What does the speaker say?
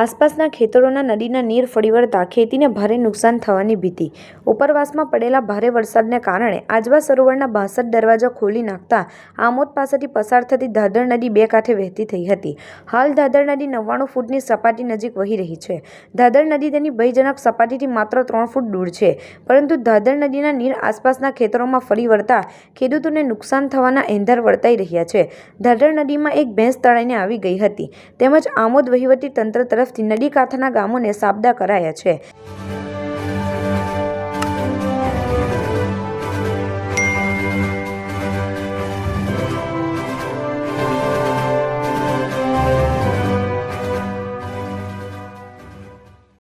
આસપાસના ખેતરોના નદીના નીર ફરી વળતા ખેતીને ભારે નુકસાન થવાની ભીતિ। ઉપરવાસમાં પડેલા ભારે વરસાદને કારણે આજવા સરોવરના 62 દરવાજા ખોલી નાખતા આમોદ પાસેથી પસાર થતી ધાધર નદી બે કાંઠે વહેતી થઈ હતી। હાલ ધાધર નદી 99 ફૂટની સપાટી નજીક વહી રહી છે। ધાધર નદી તેની ભયજનક સપાટીથી માત્ર 3 ફૂટ દૂર છે, પરંતુ ધાધર નદીના નીર આસપાસના ખેતરોમાં ફરી વળતા ખેડૂતોને નુકસાન થવાના એંધાર વર્તાઈ રહ્યા છે। ધાધર નદીમાં એક ભેંસ તળાઈને આવી ગઈ હતી, તેમજ આમોદ વહીવટી તંત્ર તરફથી નદી કાંઠાના ગામોને સાબદા કરાયા છે।